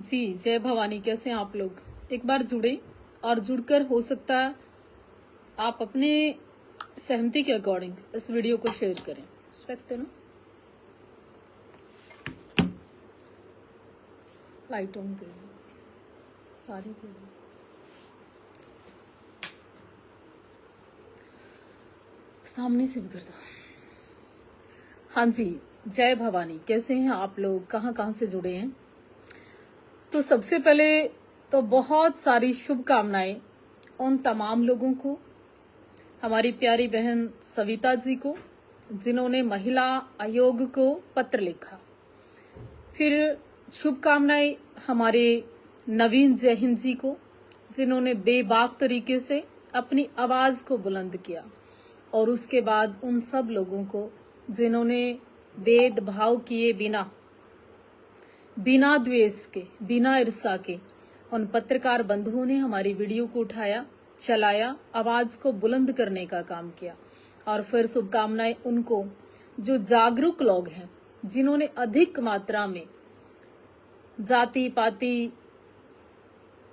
जी जय भवानी। कैसे हैं आप लोग? एक बार जुड़े और जुड़कर हो सकता है आप अपने सहमति के अकॉर्डिंग इस वीडियो को शेयर करें। स्पेक्स देना, लाइट ऑन कर सारी कर सामने से भी कर दो। हाँ जी जय भवानी। कैसे हैं आप लोग? कहाँ कहाँ से जुड़े हैं? तो सबसे पहले तो बहुत सारी शुभकामनाएं उन तमाम लोगों को, हमारी प्यारी बहन सविता जी को जिन्होंने महिला आयोग को पत्र लिखा। फिर शुभकामनाएं हमारे नवीन जय हिंद जी को जिन्होंने बेबाक तरीके से अपनी आवाज को बुलंद किया। और उसके बाद उन सब लोगों को जिन्होंने भेदभाव किए बिना द्वेष के, बिना ईर्ष्या के उन पत्रकार बंधुओं ने हमारी वीडियो को उठाया, चलाया, आवाज को बुलंद करने का काम किया। और फिर शुभकामनाएं उनको जो जागरूक लोग हैं, जिन्होंने अधिक मात्रा में जाति पाति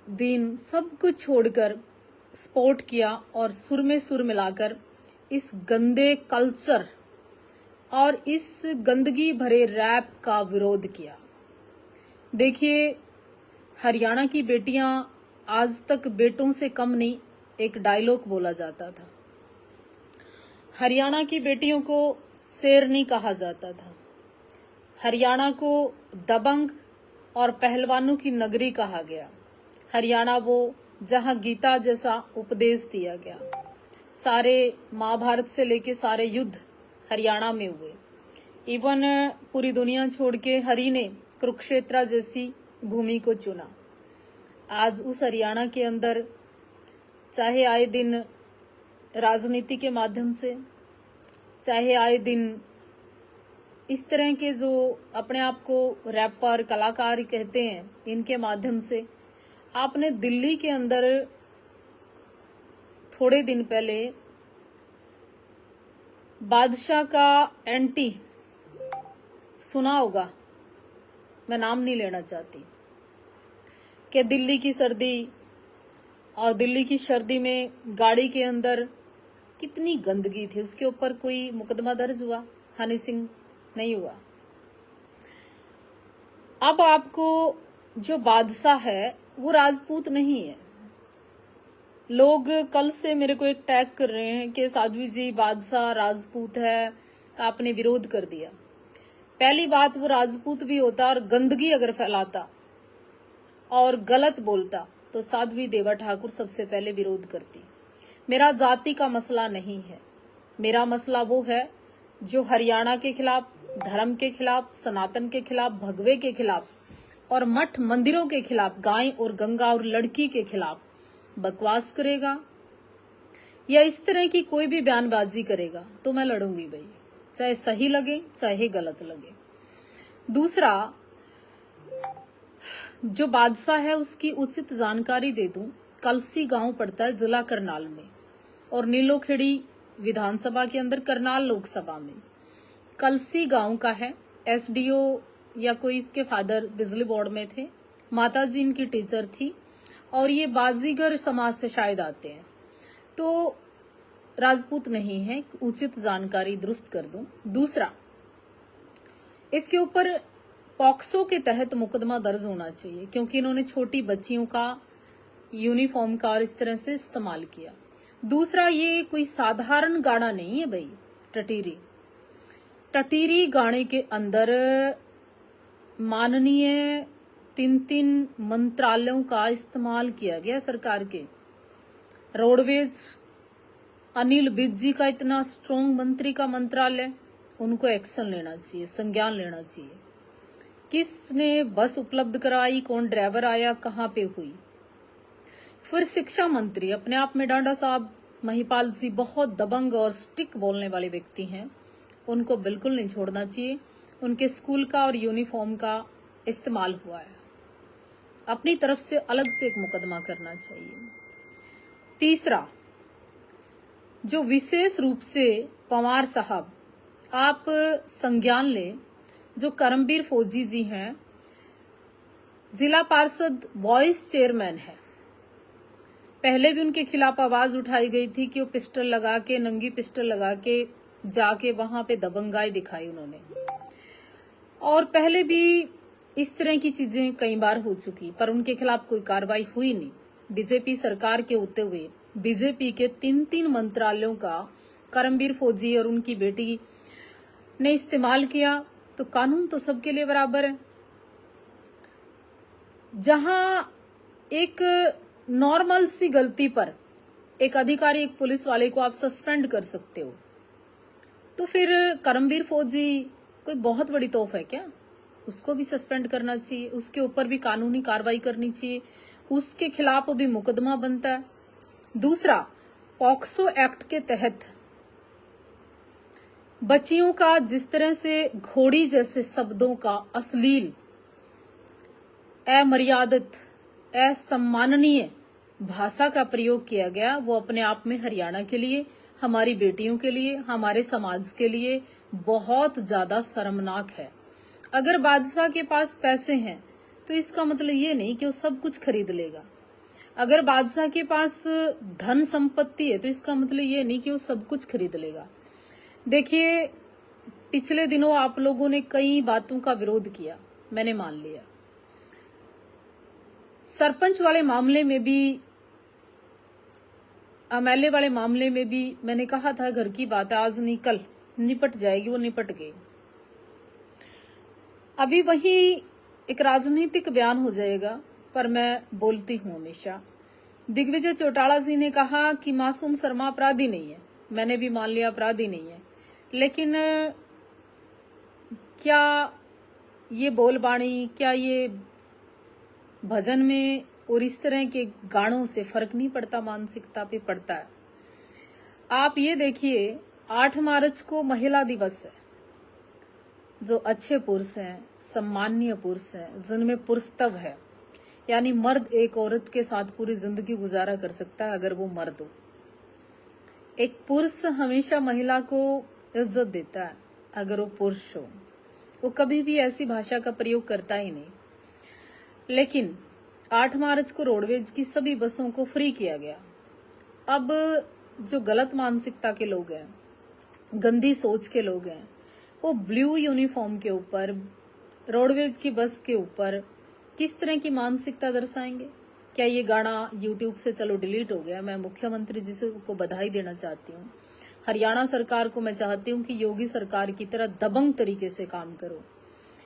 दीन सब कुछ छोड़कर सपोर्ट किया और सुर में सुर मिलाकर इस गंदे कल्चर और इस गंदगी भरे रैप का विरोध किया। देखिए, हरियाणा की बेटियां आज तक बेटों से कम नहीं, एक डायलॉग बोला जाता था। हरियाणा की बेटियों को शेर नहीं कहा जाता था। हरियाणा को दबंग और पहलवानों की नगरी कहा गया। हरियाणा वो जहां गीता जैसा उपदेश दिया गया। सारे महाभारत से लेके सारे युद्ध हरियाणा में हुए। इवन पूरी दुनिया छोड़ के हरि ने कुरुक्षेत्र जैसी भूमि को चुना। आज उस हरियाणा के अंदर चाहे आए दिन राजनीति के माध्यम से, चाहे आए दिन इस तरह के जो अपने आप को रैपर कलाकार कहते हैं, इनके माध्यम से आपने दिल्ली के अंदर थोड़े दिन पहले बादशाह का एंटी सुना होगा, मैं नाम नहीं लेना चाहती, कि दिल्ली की सर्दी और दिल्ली की सर्दी में गाड़ी के अंदर कितनी गंदगी थी। उसके ऊपर कोई मुकदमा दर्ज हुआ? हनी सिंह नहीं हुआ। अब आपको जो बादशाह है वो राजपूत नहीं है। लोग कल से मेरे को एक टैग कर रहे हैं कि साध्वी जी बादशाह राजपूत है, आपने विरोध कर दिया। पहली बात, वो राजपूत भी होता और गंदगी अगर फैलाता और गलत बोलता तो साध्वी देवा ठाकुर सबसे पहले विरोध करती। मेरा जाति का मसला नहीं है, मेरा मसला वो है जो हरियाणा के खिलाफ, धर्म के खिलाफ, सनातन के खिलाफ, भगवे के खिलाफ और मठ मंदिरों के खिलाफ, गाय और गंगा और लड़की के खिलाफ बकवास करेगा या इस तरह की कोई भी बयानबाजी करेगा तो मैं लड़ूंगी भाई, चाहे सही लगे चाहे गलत लगे। दूसरा, जो बादशाह है उसकी उचित जानकारी दे दूं। कलसी गांव पड़ता है जिला करनाल में और नीलोखेड़ी विधानसभा के अंदर करनाल लोकसभा में। कलसी गांव का है। एसडीओ या कोई इसके फादर बिजली बोर्ड में थे, माताजी इनकी टीचर थी और ये बाजीगर समाज से शायद आते हैं, तो राजपूत नहीं है। उचित जानकारी दुरुस्त कर दूं। दूसरा, इसके ऊपर पॉक्सो के तहत मुकदमा दर्ज होना चाहिए क्योंकि इन्होंने छोटी बच्चियों का यूनिफॉर्म का और इस तरह से इस्तेमाल किया। दूसरा, ये कोई साधारण गाना नहीं है भाई। टटीरी गाने के अंदर माननीय 3 मंत्रालयों का इस्तेमाल किया गया सरकार के। रोडवेज अनिल विज जी का इतना स्ट्रॉन्ग मंत्री का मंत्रालय, उनको एक्शन लेना चाहिए, संज्ञान लेना चाहिए। किसने बस उपलब्ध कराई, कौन ड्राइवर आया, कहाँ पे हुई। फिर शिक्षा मंत्री, अपने आप में डांडा साहब महिपाल जी बहुत दबंग और स्टिक बोलने वाले व्यक्ति हैं, उनको बिल्कुल नहीं छोड़ना चाहिए। उनके स्कूल का और यूनिफॉर्म का इस्तेमाल हुआ है, अपनी तरफ से अलग से एक मुकदमा करना चाहिए। तीसरा, जो विशेष रूप से पवार साहब, आप संज्ञान लें, जो करमबीर फौजी जी हैं जिला पार्षद वाइस चेयरमैन है। पहले भी उनके खिलाफ आवाज उठाई गई थी कि वो पिस्टल लगा के, नंगी पिस्टल लगा के जाके वहां पे दबंगाई दिखाई उन्होंने। और पहले भी इस तरह की चीजें कई बार हो चुकी, पर उनके खिलाफ कोई कार्रवाई हुई नहीं। बीजेपी सरकार के होते हुए बीजेपी के 3 मंत्रालयों का करमबीर फौजी और उनकी बेटी ने इस्तेमाल किया, तो कानून तो सबके लिए बराबर है। जहां एक नॉर्मल सी गलती पर एक अधिकारी, एक पुलिस वाले को आप सस्पेंड कर सकते हो, तो फिर करमबीर फौजी कोई बहुत बड़ी तोहफ है क्या? उसको भी सस्पेंड करना चाहिए, उसके ऊपर भी कानूनी कार्रवाई करनी चाहिए, उसके खिलाफ भी मुकदमा बनता है। दूसरा, पॉक्सो एक्ट के तहत बच्चियों का जिस तरह से घोड़ी जैसे शब्दों का अश्लील, अमर्यादित, असम्माननीय भाषा का प्रयोग किया गया, वो अपने आप में हरियाणा के लिए, हमारी बेटियों के लिए, हमारे समाज के लिए बहुत ज्यादा शर्मनाक है। अगर बादशाह के पास पैसे हैं तो इसका मतलब ये नहीं कि वो सब कुछ खरीद लेगा। अगर बादशाह के पास धन संपत्ति है तो इसका मतलब ये नहीं कि वो सब कुछ खरीद लेगा। देखिए, पिछले दिनों आप लोगों ने कई बातों का विरोध किया, मैंने मान लिया। सरपंच वाले मामले में भी, एमएलए वाले मामले में भी मैंने कहा था घर की बात आज नहीं कल निपट जाएगी, वो निपट गई। अभी वही एक राजनीतिक बयान हो जाएगा, पर मैं बोलती हूं हमेशा। दिग्विजय चौटाला जी ने कहा कि मासूम शर्मा अपराधी नहीं है, मैंने भी मान लिया अपराधी नहीं है, लेकिन क्या ये बोलबाणी, क्या ये भजन में और इस तरह के गानों से फर्क नहीं पड़ता? मानसिकता पे पड़ता है। आप ये देखिए, 8 मार्च को महिला दिवस है। जो अच्छे पुरुष हैं, सम्माननीय पुरुष हैं, जिनमें पुरुषत्व है, यानी मर्द एक औरत के साथ पूरी जिंदगी गुजारा कर सकता है अगर वो मर्द हो। एक पुरुष हमेशा महिला को इज्जत देता है अगर वो पुरुष हो, वो कभी भी ऐसी भाषा का प्रयोग करता ही नहीं। लेकिन 8 मार्च को रोडवेज की सभी बसों को फ्री किया गया। अब जो गलत मानसिकता के लोग हैं, गंदी सोच के लोग हैं, वो ब्लू यूनिफॉर्म के ऊपर, रोडवेज की बस के ऊपर किस तरह की मानसिकता दर्शाएंगे? क्या ये गाना यूट्यूब से चलो डिलीट हो गया? मैं मुख्यमंत्री जी से को बधाई देना चाहती हूँ। हरियाणा सरकार को मैं चाहती हूँ कि योगी सरकार की तरह दबंग तरीके से काम करो।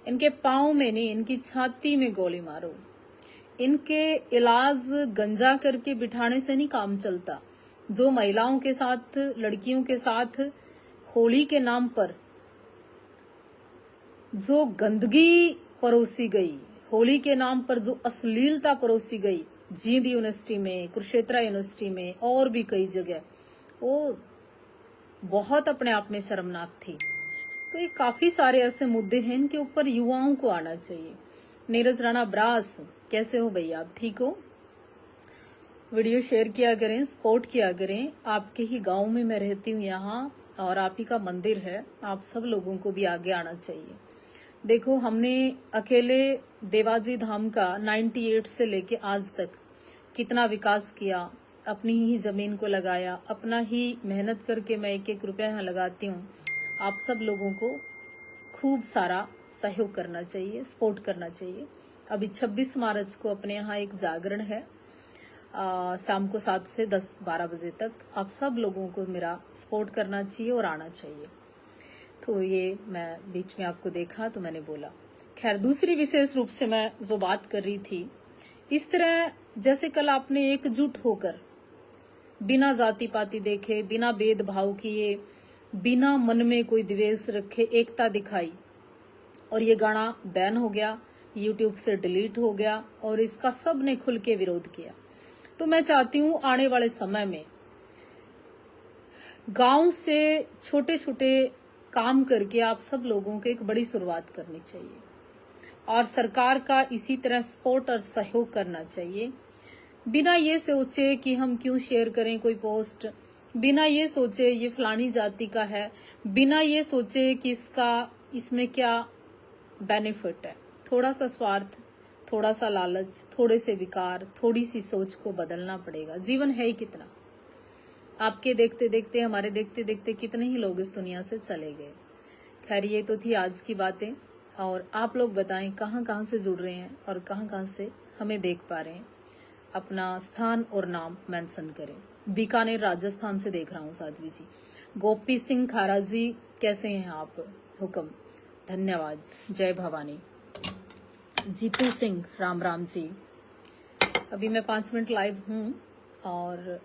इनके पाँव में नहीं, इनकी छाती में गोली मारो। इनके इलाज गंजा करके बिठाने से नहीं काम चलता। जो महिलाओं के साथ, लड़कियों के साथ होली के नाम पर जो गंदगी परोसी गई, होली के नाम पर जो अश्लीलता परोसी गई, जींद यूनिवर्सिटी में, कुरुक्षेत्र यूनिवर्सिटी में और भी कई जगह, वो बहुत अपने आप में शर्मनाक थी। तो ये काफी सारे ऐसे मुद्दे हैं, इनके ऊपर युवाओं को आना चाहिए। नीरज राणा ब्रास, कैसे हो भैया? आप ठीक हो? वीडियो शेयर किया करें, सपोर्ट किया करें। आपके ही गांव में मैं रहती हूँ यहाँ, और आप ही का मंदिर है, आप सब लोगों को भी आगे आना चाहिए। देखो, हमने अकेले देवाजी धाम का 98 से लेके आज तक कितना विकास किया, अपनी ही जमीन को लगाया, अपना ही मेहनत करके मैं 1-1 रुपया यहाँ लगाती हूँ। आप सब लोगों को खूब सारा सहयोग करना चाहिए, सपोर्ट करना चाहिए। अभी 26 मार्च को अपने यहाँ एक जागरण है, शाम को 7 से 10-12 बजे तक। आप सब लोगों को मेरा सपोर्ट करना चाहिए और आना चाहिए। तो ये मैं बीच में आपको देखा तो मैंने बोला। खैर, दूसरी विशेष रूप से मैं जो बात कर रही थी, इस तरह जैसे कल आपने एकजुट होकर बिना जाति पाति देखे, बिना भेदभाव किए, बिना मन में कोई द्वेष रखे एकता दिखाई, और ये गाना बैन हो गया, यूट्यूब से डिलीट हो गया, और इसका सब ने खुल के विरोध किया। तो मैं चाहती हूँ आने वाले समय में गांव से छोटे छोटे काम करके आप सब लोगों को एक बड़ी शुरुआत करनी चाहिए, और सरकार का इसी तरह सपोर्ट और सहयोग करना चाहिए। बिना ये सोचे कि हम क्यों शेयर करें कोई पोस्ट, बिना ये सोचे ये फलानी जाति का है, बिना ये सोचे कि इसमें क्या बेनिफिट है। थोड़ा सा स्वार्थ, थोड़ा सा लालच, थोड़े से विकार, थोड़ी सी सोच को बदलना पड़ेगा। जीवन है ही कितना, आपके देखते देखते, हमारे देखते देखते कितने ही लोग इस दुनिया से चले गए। खैर, ये तो थी आज की बातें। और आप लोग बताएं कहाँ कहाँ से जुड़ रहे हैं और कहाँ कहाँ से हमें देख पा रहे हैं। अपना स्थान और नाम मेंशन करें। बीकानेर राजस्थान से देख रहा हूँ साध्वी जी। गोपी सिंह खारा जी, कैसे हैं आप? हुक्म, धन्यवाद, जय भवानी। जीतू सिंह, राम राम जी। अभी मैं 5 मिनट लाइव हूँ और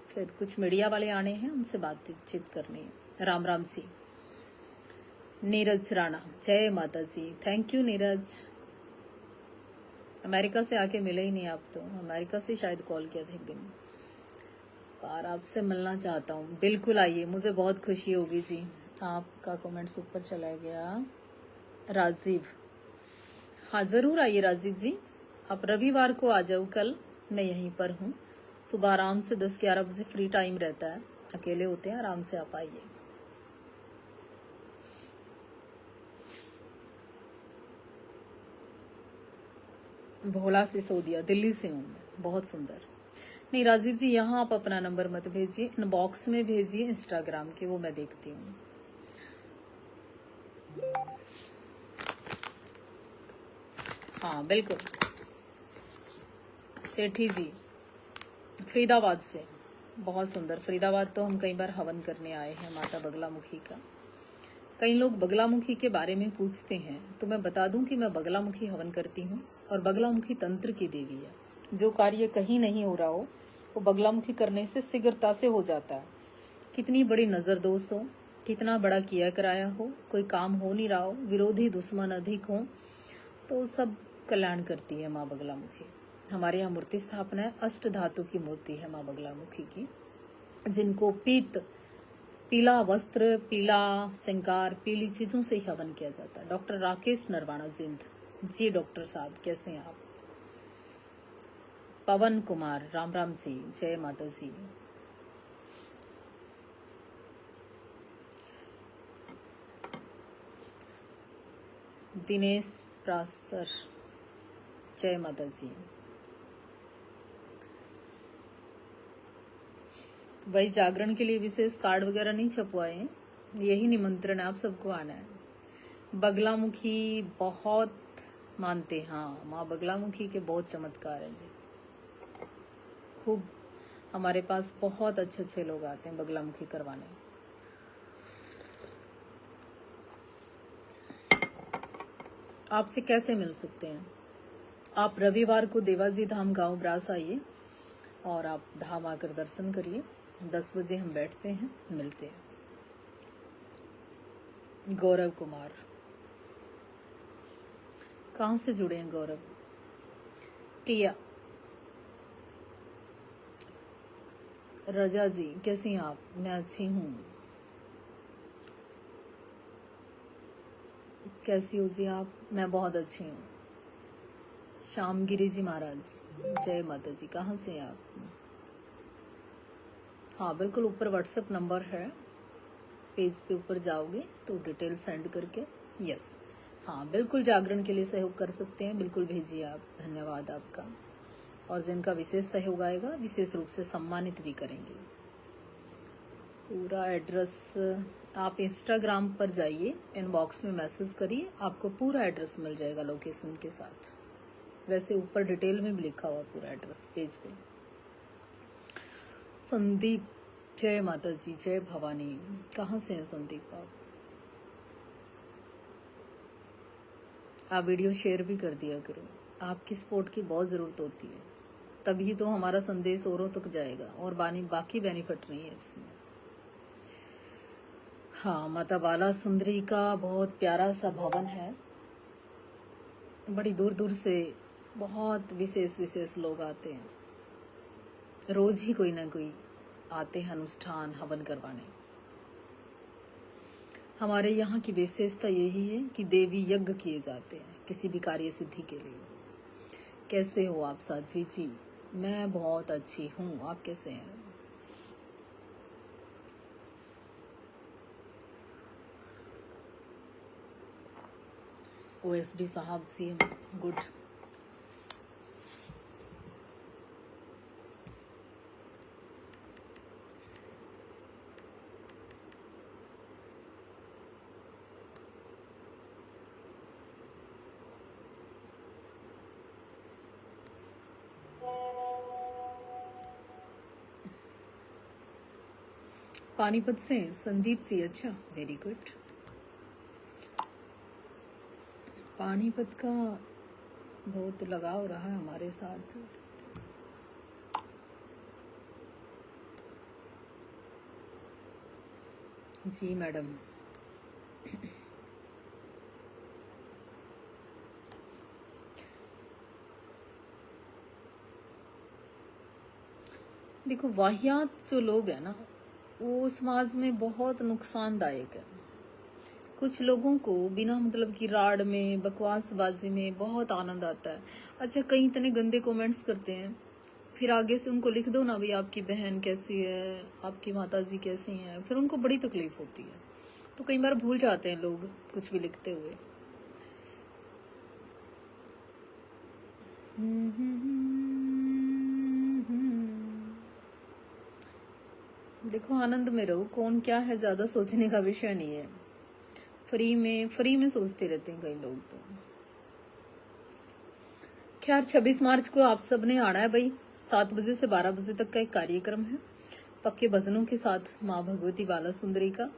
फिर कुछ मीडिया वाले आने हैं, उनसे बातचीत करनी है। राम राम जी। नीरज राणा, जय माता जी। Thank you Neeraj. अमेरिका से आके मिले ही नहीं आप तो। अमेरिका से शायद कॉल किया था एक दिन। और आपसे मिलना चाहता हूँ। बिल्कुल आइए, मुझे बहुत खुशी होगी जी। आपका कमेंट्स ऊपर चला गया। राजीव, हाँ जरूर आइए राजीव जी। आप रविवार को आ जाओ, कल मैं यहीं पर हूँ। सुबह आराम से 10-11 बजे फ्री टाइम रहता है, अकेले होते हैं, आराम से आप आइए। भोला सिसोदिया, दिल्ली से हूँ मैं, बहुत सुंदर। नहीं राजीव जी, यहाँ आप अपना नंबर मत भेजिए, इनबॉक्स में भेजिए इंस्टाग्राम के, वो मैं देखती हूँ। हाँ बिल्कुल। सेठी जी, फरीदाबाद से, बहुत सुंदर। फरीदाबाद तो हम कई बार हवन करने आए हैं माता बगलामुखी का। कई लोग बगलामुखी के बारे में पूछते हैं, तो मैं बता दूं कि मैं बगलामुखी हवन करती हूँ और बगलामुखी तंत्र की देवी है। जो कार्य कहीं नहीं हो रहा हो वो बगलामुखी करने से शीघ्रता से हो जाता है। कितनी बड़ी नजर दोष हो, कितना बड़ा किया कराया हो, कोई काम हो नहीं रहा हो, विरोधी दुश्मन अधिक हो, तो सब कल्याण करती है माँ बगलामुखी। हमारे यहाँ मूर्ति स्थापना है, अष्ट धातु की मूर्ति है माँ बगलामुखी की, जिनको पीला वस्त्र, पीला श्रृंगार, पीली चीजों से ही हवन किया जाता है। डॉक्टर राकेश नरवाना जिंद जी, डॉक्टर साहब कैसे हैं आप? पवन कुमार, राम राम जी, जय माता जी। दिनेश प्रासर, जय माता जी। भाई जागरण के लिए विशेष कार्ड वगैरह नहीं छपवाए हैं, यही निमंत्रण है, आप सबको आना है। बगलामुखी बहुत मानते हैं, हाँ माँ बगलामुखी के बहुत चमत्कार है जी। खूब हमारे पास बहुत अच्छे अच्छे लोग आते हैं बगलामुखी करवाने। आपसे कैसे मिल सकते हैं? आप रविवार को देवाजी धाम गांव ब्रास आइए और आप धाम आकर दर्शन करिए। 10 बजे हम बैठते हैं, मिलते हैं। गौरव कुमार, कहाँ से जुड़े हैं गौरव? टिया, रजा जी कैसी हैं आप? मैं अच्छी हूँ। कैसी हो जी आप? मैं बहुत अच्छी हूँ। श्यामगिरी जी महाराज, जय माता जी। कहाँ से हैं आप? हाँ बिल्कुल, ऊपर व्हाट्सएप नंबर है, पेज पे ऊपर जाओगे तो डिटेल सेंड करके, यस हाँ बिल्कुल, जागरण के लिए सहयोग कर सकते हैं, बिल्कुल भेजिए आप। धन्यवाद आपका। और जिनका विशेष सहयोग आएगा विशेष रूप से सम्मानित भी करेंगे। पूरा एड्रेस आप इंस्टाग्राम पर जाइए, इनबॉक्स में मैसेज करिए, आपको पूरा एड्रेस मिल जाएगा लोकेशन के साथ। वैसे ऊपर डिटेल में भी लिखा हुआ पूरा एड्रेस पेज पे। संदीप, जय माता जी, जय भवानी। कहाँ से हैं संदीप आप? आप वीडियो शेयर भी कर दिया करो, आपकी सपोर्ट की बहुत ज़रूरत होती है, तभी तो हमारा संदेश औरों तक जाएगा, और बाकी बेनिफिट नहीं है इसमें। हाँ, माता बाला सुंदरी का बहुत प्यारा सा भवन है, बड़ी दूर दूर से बहुत विशेष लोग आते हैं, रोज ही कोई ना कोई आते हैं अनुष्ठान हवन करवाने। हमारे यहाँ की विशेषता यही है कि देवी यज्ञ किए जाते हैं किसी भी कार्य सिद्धि के लिए। कैसे हो आप साध्वी जी? मैं बहुत अच्छी हूँ, आप कैसे हैं? ओएसडी साहब जी, गुड। पानीपत से संदीप जी, अच्छा वेरी गुड। पानीपत का बहुत लगाव रहा है हमारे साथ। जी मैडम। देखो, वाहियात जो लोग हैं ना, वो समाज में बहुत नुकसानदायक है। कुछ लोगों को बिना मतलब की राड़ में, बकवासबाजी में बहुत आनंद आता है। अच्छा, कई इतने गंदे कमेंट्स करते हैं, फिर आगे से उनको लिख दो ना भाई आपकी बहन कैसी है, आपकी माताजी कैसी हैं, फिर उनको बड़ी तकलीफ होती है। तो कई बार भूल जाते हैं लोग कुछ भी लिखते हुए। देखो, आनंद में रहो, कौन क्या है ज्यादा सोचने का विषय नहीं है। फ्री में सोचते रहते हैं कई लोग तो। खैर, 26 मार्च को आप सब ने आना है भाई। 7 बजे से 12 बजे तक का एक कार्यक्रम है, पक्के भजनों के साथ माँ भगवती बाला सुंदरी का,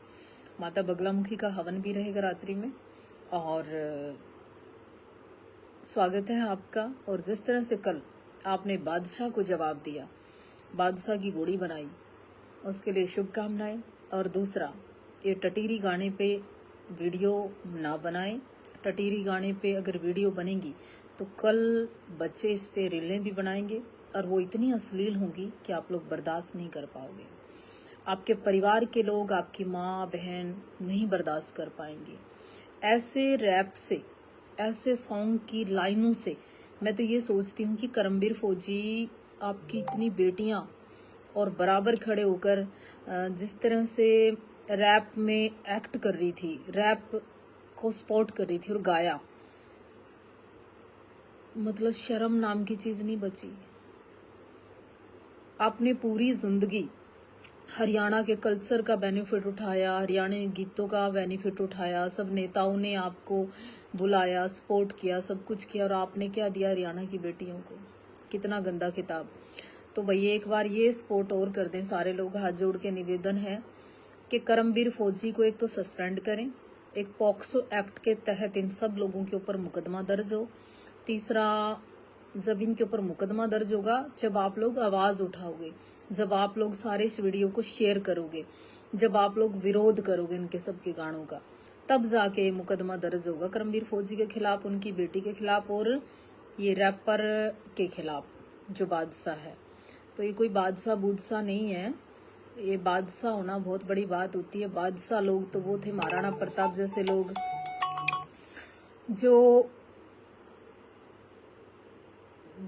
माता बगलामुखी का हवन भी रहेगा रात्रि में। और स्वागत है आपका। और जिस तरह से कल आपने बादशाह को जवाब दिया, बादशाह की गोली बनाई, उसके लिए शुभकामनाएं। और दूसरा, ये टटीरी गाने पे वीडियो ना बनाएं। टटीरी गाने पे अगर वीडियो बनेगी तो कल बच्चे इस पे रीलें भी बनाएंगे और वो इतनी अश्लील होंगी कि आप लोग बर्दाश्त नहीं कर पाओगे। आपके परिवार के लोग, आपकी माँ बहन नहीं बर्दाश्त कर पाएंगे। ऐसे रैप से, ऐसे सॉन्ग की लाइनों से मैं तो ये सोचती हूँ कि करमबीर फौजी, आपकी इतनी बेटियां और बराबर खड़े होकर जिस तरह से रैप में एक्ट कर रही थी, रैप को सपोर्ट कर रही थी और गाया, मतलब शर्म नाम की चीज नहीं बची। आपने पूरी जिंदगी हरियाणा के कल्चर का बेनिफिट उठाया, हरियाणा गीतों का बेनिफिट उठाया, सब नेताओं ने आपको बुलाया, सपोर्ट किया, सब कुछ किया, और आपने क्या दिया हरियाणा की बेटियों को? कितना गंदा खिताब। तो भैया एक बार ये सपोर्ट और कर दें सारे लोग, हाथ जोड़ के निवेदन है कि करमबीर फौजी को एक तो सस्पेंड करें, एक पॉक्सो एक्ट के तहत इन सब लोगों के ऊपर मुकदमा दर्ज हो। तीसरा, जब इनके ऊपर मुकदमा दर्ज होगा, जब आप लोग आवाज उठाओगे, जब आप लोग सारे इस वीडियो को शेयर करोगे, जब आप लोग विरोध करोगे इनके सबके गानों का, तब जाके मुकदमा दर्ज होगा करमबीर फौजी के खिलाफ, उनकी बेटी के खिलाफ और ये रैपर के खिलाफ जो बादशाह है। तो ये कोई बादशाह बूदशाह नहीं है, ये बादशाह होना बहुत बड़ी बात होती है। बादशाह लोग तो वो थे महाराणा प्रताप जैसे लोग, जो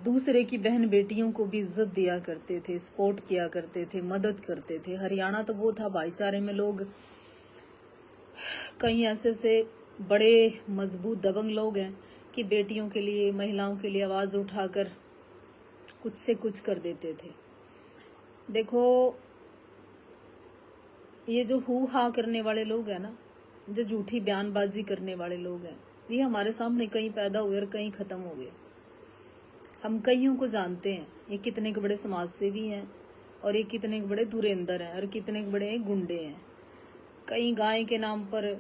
दूसरे की बहन बेटियों को भी इज्जत दिया करते थे, सपोर्ट किया करते थे, मदद करते थे। हरियाणा तो वो था भाईचारे में लोग। कई ऐसे से बड़े मजबूत दबंग लोग हैं कि बेटियों के लिए, महिलाओं के लिए आवाज उठाकर कुछ से कुछ कर देते थे। देखो, ये जो हु हा करने वाले लोग हैं ना, जो झूठी बयानबाजी करने वाले लोग हैं, ये हमारे सामने कहीं पैदा हुए और कहीं खत्म हो गए। हम कईयों को जानते हैं, ये कितने के बड़े समाज सेवी हैं और ये कितने के बड़े धुरेंद्र हैं और कितने के बड़े गुंडे हैं। कई गाय के नाम पर,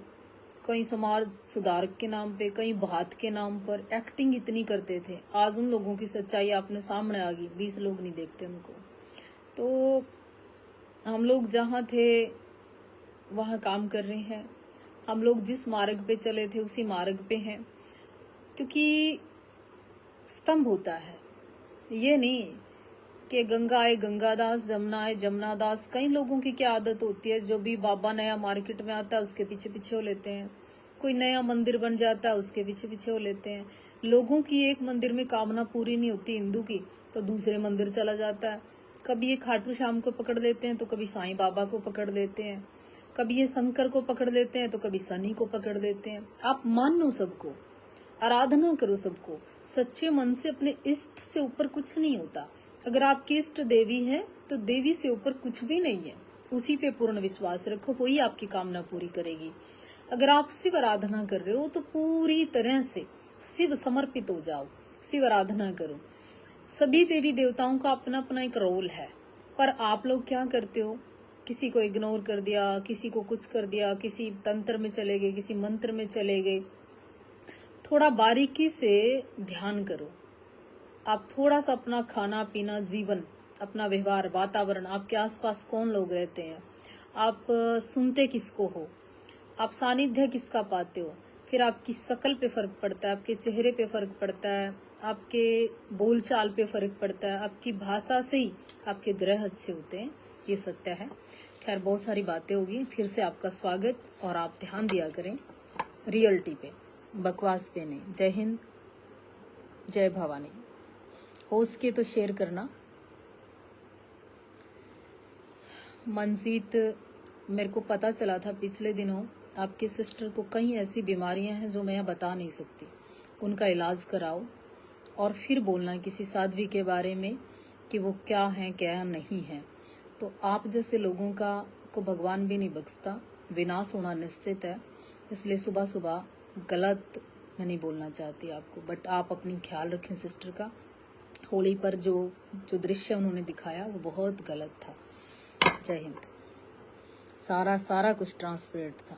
कई समाज सुधारक के नाम पे, कई बात के नाम पर एक्टिंग इतनी करते थे। आज उन लोगों की सच्चाई आपने सामने आ गई, 20 लोग नहीं देखते उनको। तो हम लोग जहाँ थे वहाँ काम कर रहे हैं, हम लोग जिस मार्ग पे चले थे उसी मार्ग पे हैं, क्योंकि स्तंभ होता है। ये नहीं कि गंगा आए गंगादास, जमुना आए जमुनादास। कई लोगों की क्या आदत होती है, जो भी बाबा नया मार्केट में आता है उसके पीछे पीछे हो लेते हैं, कोई नया मंदिर बन जाता है उसके पीछे पीछे हो लेते हैं। लोगों की एक मंदिर में कामना पूरी नहीं होती हिंदू की, तो दूसरे मंदिर चला जाता है। कभी ये खाटू श्याम को पकड़ लेते हैं तो कभी साईं बाबा को पकड़ लेते हैं, कभी ये शंकर को पकड़ लेते हैं तो कभी शनि को पकड़ लेते हैं। आप मानो सबको, आराधना करो सबको, सच्चे मन से। अपने इष्ट से ऊपर कुछ नहीं होता। अगर आपकी इष्ट देवी है तो देवी से ऊपर कुछ भी नहीं है। उसी पे पूर्ण विश्वास रखो, वही आपकी कामना पूरी करेगी। अगर आप शिव आराधना कर रहे हो तो पूरी तरह से शिव समर्पित हो जाओ, शिव आराधना करो। सभी देवी देवताओं का अपना अपना एक रोल है, पर आप लोग क्या करते हो, किसी को इग्नोर कर दिया, किसी को कुछ कर दिया, किसी तंत्र में चले गए, किसी मंत्र में चले गए। थोड़ा बारीकी से ध्यान करो। आप थोड़ा सा अपना खाना पीना, जीवन, अपना व्यवहार, वातावरण, आपके आसपास कौन लोग रहते हैं, आप सुनते किसको हो, आप सानिध्य किसका पाते हो, फिर आपकी शक्ल पे फर्क पड़ता है, आपके चेहरे पे फर्क पड़ता है, आपके बोलचाल पे फर्क पड़ता है, आपकी भाषा से ही आपके ग्रह अच्छे होते हैं। ये सत्य है। खैर, बहुत सारी बातें होगी। फिर से आपका स्वागत, और आप ध्यान दिया करें रियलिटी पे, बकवास पे नहीं। जय हिंद, जय भवानी। हो सके तो शेयर करना। मनजीत, मेरे को पता चला था पिछले दिनों आपके सिस्टर को कई ऐसी बीमारियां हैं जो मैं बता नहीं सकती। उनका इलाज कराओ और फिर बोलना किसी साध्वी के बारे में कि वो क्या है क्या नहीं है। तो आप जैसे लोगों को भगवान भी नहीं बख्शता, विनाश होना निश्चित है। इसलिए सुबह सुबह गलत मैं नहीं बोलना चाहती आपको, बट आप अपनी ख्याल रखें सिस्टर का। होली पर जो दृश्य उन्होंने दिखाया वो बहुत गलत था। जय हिंद। सारा कुछ ट्रांसपेरेंट था।